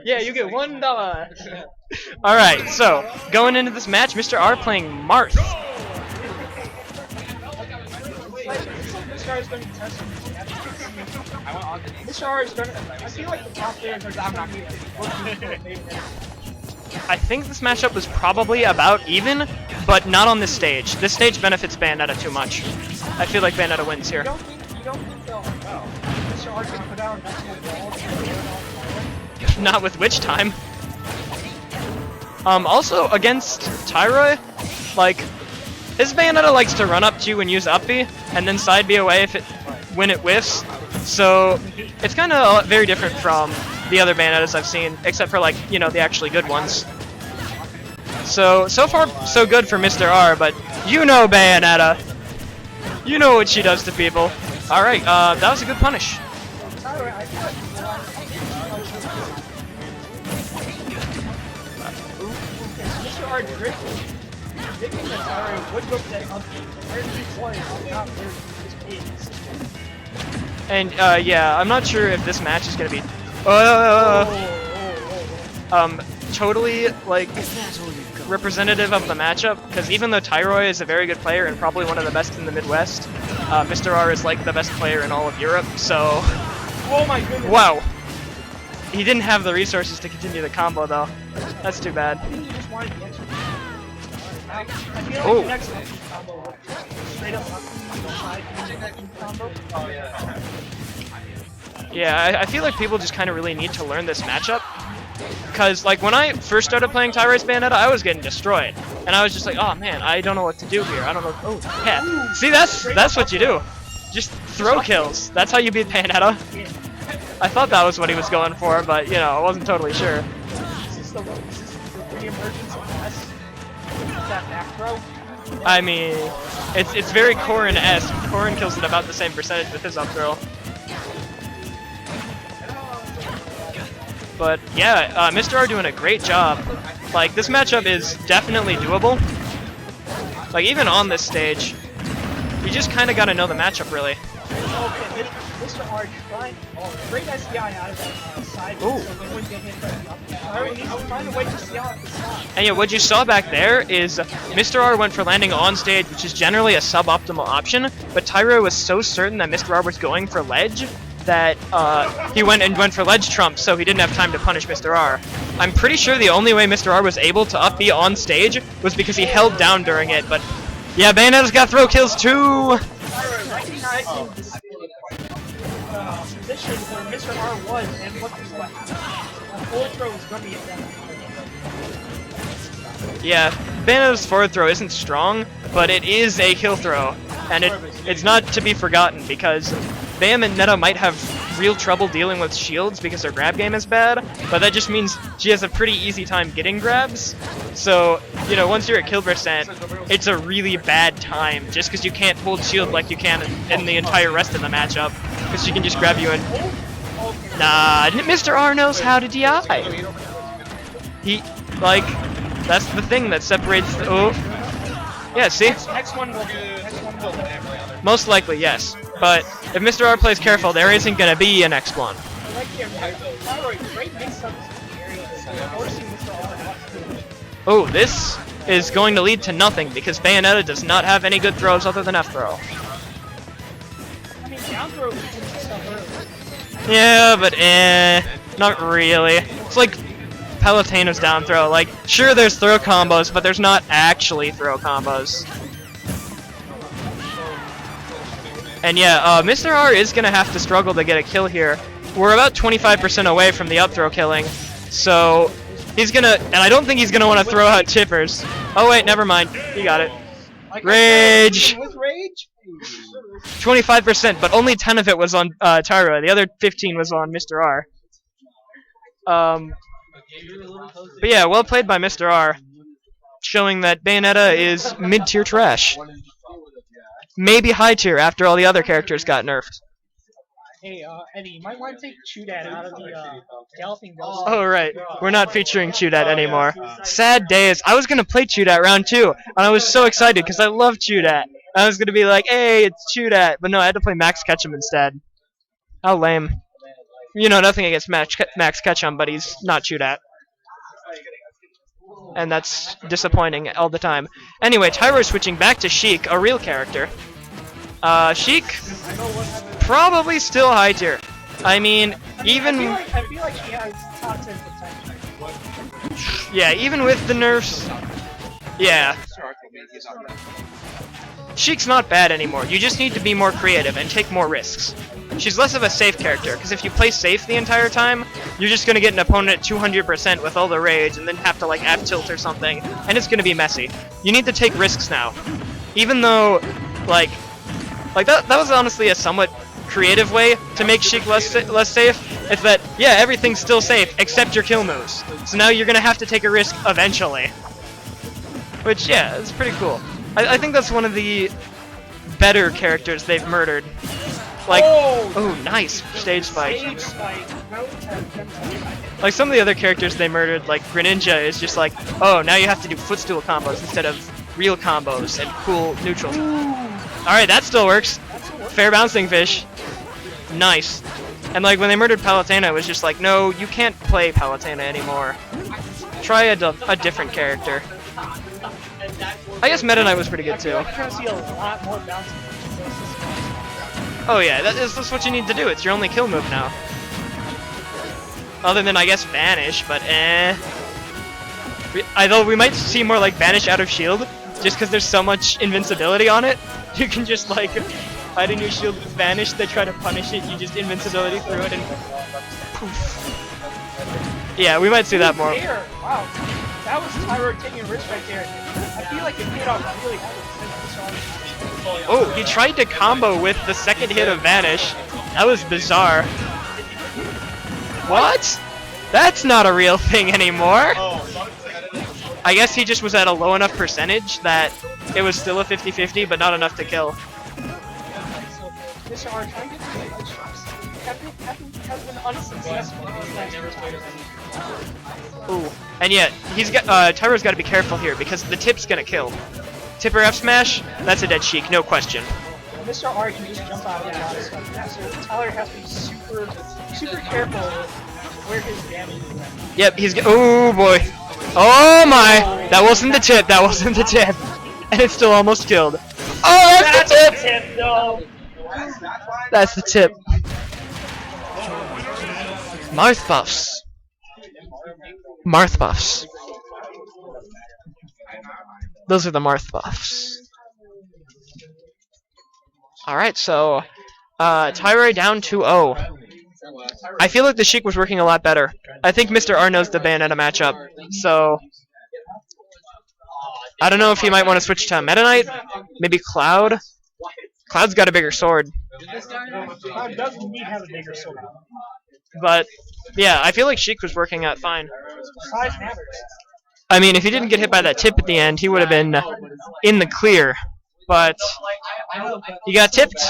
Yeah, you get $1. Alright, so, going into this match, Mr. R playing Marth. Mr. R is going to be testing this match. Mr. R is going to. I feel like the top players are. I'm not going to. I think this matchup was probably about even, but not on this stage. This stage benefits Bayonetta too much. I feel like Bayonetta wins here. You don't think they'll. Mr. R can put out a Not with Witch Time. Also, against Tyroy, like, his Bayonetta likes to run up to you and use up B, and then side B away when it whiffs. So, it's kind of very different from the other Bayonettas I've seen, except for, like, you know, the actually good ones. So far, so good for Mr. R, but you know Bayonetta. You know what she does to people. Alright, that was a good punish. Mr. R drifting. Thinking that Tyroy would go for that up B, but there's his one, not where his is. And, yeah, I'm not sure if this match is gonna be... totally, like, representative of the matchup, because even though Tyroy is a very good player and probably one of the best in the Midwest, Mr. R is, like, the best player in all of Europe, so... Oh my goodness! Wow! He didn't have the resources to continue the combo, though. That's too bad. I think he just wanted the extra. I feel like Oh. the next combo straight up combo. Oh yeah. Yeah, I feel like people just kind of really need to learn this matchup. Because, like, when I first started playing Tyroy's Bayonetta, I was getting destroyed. And I was just like, oh man, I don't know what to do here. I don't know. Oh, yeah. See, that's what you do. Just throw kills. That's how you beat Bayonetta. I thought that was what he was going for, but, you know, I wasn't totally sure. Is this the re-emergence of S? That back throw? I mean, it's very Corrin-esque. Corrin kills at about the same percentage with his up throw. But yeah, Mr. R doing a great job. Like, this matchup is definitely doable. Like, even on this stage, you just kind of got to know the matchup, really. Okay, Mr. R trying. Great SDI out of that side. Ooh. So they wouldn't get hit by the up. He's trying to wait to see out the side. And yeah, what you saw back there is Mr. R went for landing on stage, which is generally a suboptimal option, but Tyroy was so certain that Mr. R was going for ledge that he went for ledge trump, so he didn't have time to punish Mr. R. I'm pretty sure the only way Mr. R was able to up B on stage was because he held down during it, but yeah, Bayonetta's got throw kills too! Recognizing this position where Mr. R was and what happened. The forward throw was going to be a death. Yeah, Bayonetta's forward throw isn't strong, but it is a kill throw, and it's not to be forgotten because Bayonetta might have real trouble dealing with shields because her grab game is bad, but that just means she has a pretty easy time getting grabs. So, you know, once you're at kill percent, it's a really bad time just because you can't hold shield like you can in the entire rest of the matchup, because she can just grab you and... Nah, Mr. R knows how to DI. He, like, that's the thing that separates the... Oh. Yeah, see? Next one will Most likely, yes. But if Mr. R plays careful, there isn't going to be an next one. Oh, this is going to lead to nothing because Bayonetta does not have any good throws other than F throw. I mean, down throw is stuff early. Yeah, but not really. It's like Palutena's down throw. Like, sure, there's throw combos, but there's not actually throw combos. And yeah, Mr. R is going to have to struggle to get a kill here. We're about 25% away from the up throw killing, so he's going to, and I don't think he's going to want to throw out chippers. Oh wait, never mind. He got it. Rage! 25%, but only 10 of it was on Tyroy. The other 15 was on Mr. R. But yeah, well played by Mr. R, showing that Bayonetta is mid-tier trash. Maybe high tier after all the other characters got nerfed. Hey, Eddie, you might want to take Chudat out of the Galloping Ghost. Oh, right. We're not featuring Chudat anymore. Sad days. I was going to play Chudat round 2, and I was so excited because I love Chudat. I was going to be like, hey, it's Chudat. But no, I had to play Max Ketchum instead. How lame. You know, nothing against Max Ketchum, but he's not chewed at. And that's disappointing all the time. Anyway, Tyroy switching back to Sheik, a real character. Sheik, probably still high tier. I mean, even... I feel like she has top 10 potential. Yeah, even with the nerfs... Yeah. Sheik's not bad anymore. You just need to be more creative and take more risks. She's less of a safe character, because if you play safe the entire time, you're just gonna get an opponent at 200% with all the rage and then have to like F-tilt or something, and it's gonna be messy. You need to take risks now. Even though, like that was honestly a somewhat creative way to make Sheik less safe. It's that, yeah, everything's still safe except your kill moves. So now you're gonna have to take a risk eventually. Which, yeah, it's pretty cool. I think that's one of the better characters they've murdered. Like, oh, nice stage spike. Like some of the other characters they murdered, like Greninja, is just like, oh, now you have to do footstool combos instead of real combos and cool neutrals. Alright, that still works. Fair bouncing fish. Nice. And like when they murdered Palutena, it was just like, no, you can't play Palutena anymore. Try a different character. I guess Meta Knight was pretty good too. Oh yeah, that's what you need to do. It's your only kill move now. Other than, I guess, Vanish, but although we might see more like Vanish out of shield, just because there's so much invincibility on it. You can just like hide in your shield with Vanish, they try to punish it, you just invincibility through it and poof. Yeah, we might see that more. Wow, that was Tyroy taking a risk right there. I feel like it paid off really well. Oh, he tried to combo with the second hit of Vanish. That was bizarre. What? That's not a real thing anymore. I guess he just was at a low enough percentage that it was still a 50-50, but not enough to kill. Ooh, and yet he's got Tyro's got to be careful here because the tip's gonna kill. Tipper F smash, that's a dead Sheik, no question. Mr. R can just jump out of the lot of stuff, so Tyler has to be super careful where his damage is at. Yep, he's oh boy. Oh my! That wasn't the tip, that wasn't the tip. And it's still almost killed. Oh, that's the tip! No. That's the tip. Marth buffs. Marth buffs. Those are the Marth buffs. Alright, so Tyroy down 2-0. I feel like the Sheik was working a lot better. I think Mr. R knows the Bayonetta matchup, so I don't know if he might want to switch to Meta Knight, maybe Cloud. Cloud's got a bigger sword. Cloud does indeed have a bigger sword. But yeah, I feel like Sheik was working out fine. Size matters. I mean, if he didn't get hit by that tip at the end, he would have been in the clear. But he got tipped.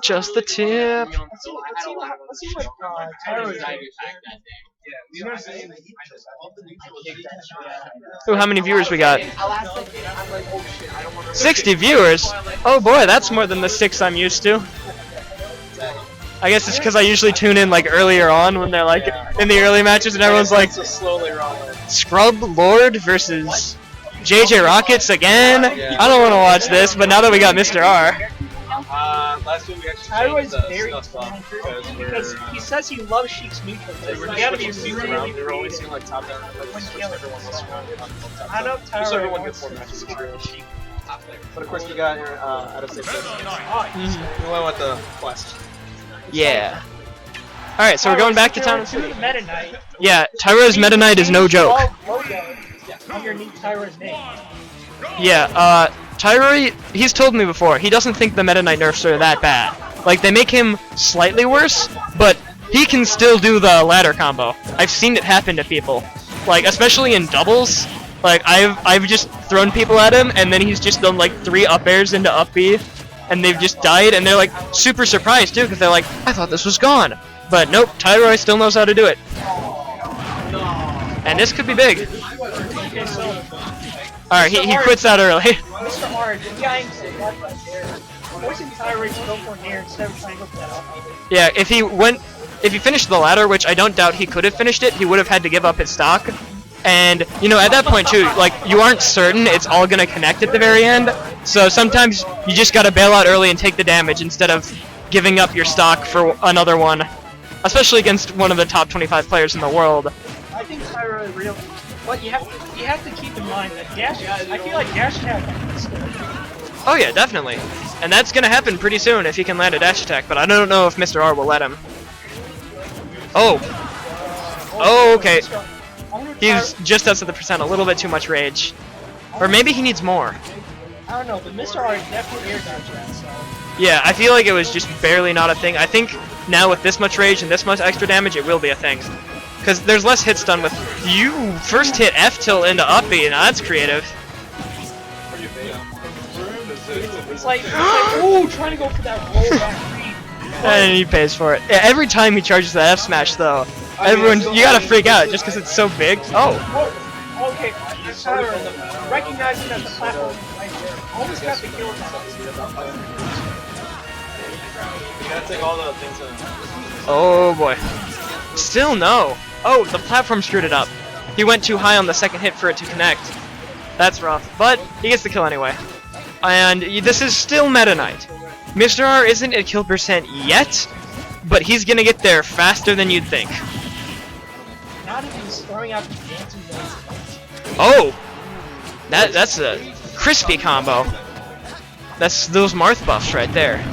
Just the tip. Let's see what Tyroy is. Ooh, how many viewers we got? 60 viewers? Oh boy, that's more than the 6 I'm used to. I guess it's because I usually tune in like earlier on when they're like in the early matches and everyone's like Scrub Lord versus JJ Rockets again? I don't want to watch this, but now that we got Mr. R. Last week we actually Tyroy's changed very because he says he loves Sheik's neutral. we're gotta be switching seats around. They were always seeing like top down, like switch everyone else around. I know Just Tyroy so everyone wants gets more matches through. Sheik. But of course we got out of 6. We went with the quest. Yeah. Alright, so we're going back to Town of the City. Meta Knight. Yeah, Tyro's Meta Knight is no joke. Underneath Tyro's name. Yeah, Tyroy, he's told me before, he doesn't think the Meta Knight nerfs are that bad. Like, they make him slightly worse, but he can still do the ladder combo. I've seen it happen to people. Like, especially in doubles. Like, I've just thrown people at him, and then he's just done, like, 3 up airs into up B, and they've just died, and they're, like, super surprised, too, because they're like, I thought this was gone. But nope, Tyroy still knows how to do it. And this could be big. Okay, so Alright, he quits out early. Mr. R, the guy right there. forcing Tyroy to go for an air instead of trying to go for that up. Yeah, if he finished the ladder, which I don't doubt he could have finished it, he would have had to give up his stock. And, you know, at that point too, like, you aren't certain it's all gonna connect at the very end, so sometimes you just gotta bail out early and take the damage instead of giving up your stock for another one. Especially against one of the top 25 players in the world. I think Tyroy really, but you have to keep in mind that Dash, I feel like Dash attack is good. Oh yeah, definitely. And that's gonna happen pretty soon if he can land a dash attack, but I don't know if Mr. R will let him. Oh! Oh, okay. He's just outside the percent, a little bit too much rage. Or maybe he needs more. I don't know, but Mr. R definitely air dodged that, so. Yeah, I feel like it was just barely not a thing. I think now with this much rage and this much extra damage, it will be a thing. Because there's less hits done with... You first hit F tilt into up B, and that's creative. It's like ooh, trying to go for that roll back read. And he pays for it. Yeah, every time he charges that F smash, though, everyone, you gotta freak out just because it's so big. Oh. Okay, recognizing that the platform is right there, almost got the kill now. You gotta take all the things in. Oh boy. Still no. Oh, the platform screwed it up. He went too high on the second hit for it to connect. That's rough, but he gets the kill anyway. And this is still Meta Knight. Mr. R isn't at kill percent yet, but he's gonna get there faster than you'd think. Not if he's throwing out the dancing noise. Oh! That's a crispy combo. That's those Marth buffs right there.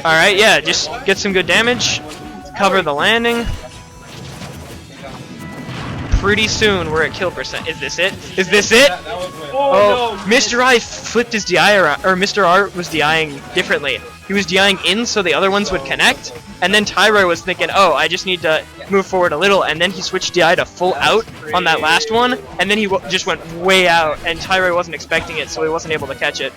Alright, yeah, just get some good damage, cover the landing. Pretty soon we're at kill percent. Is this it? Is this it? Oh, no, Mr. I flipped his DI around, or Mr. R was DIing differently. He was DIing in so the other ones would connect, and then Tyroy was thinking, oh, I just need to move forward a little, and then he switched DI to full out on that last one, and then he just went way out, and Tyroy wasn't expecting it, so he wasn't able to catch it.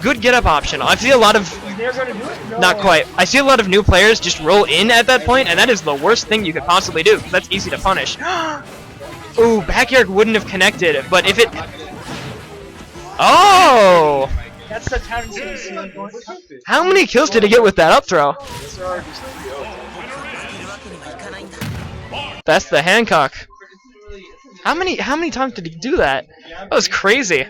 Good get-up option. I see a lot of... They're gonna do it? No. Not quite. I see a lot of new players just roll in at that point, and that is the worst thing you could possibly do, because that's easy to punish. Ooh, backyard wouldn't have connected, but if it... Oh! That's the tendency. How many kills did he get with that up throw? That's the Hancock. How many times did he do that? That was crazy.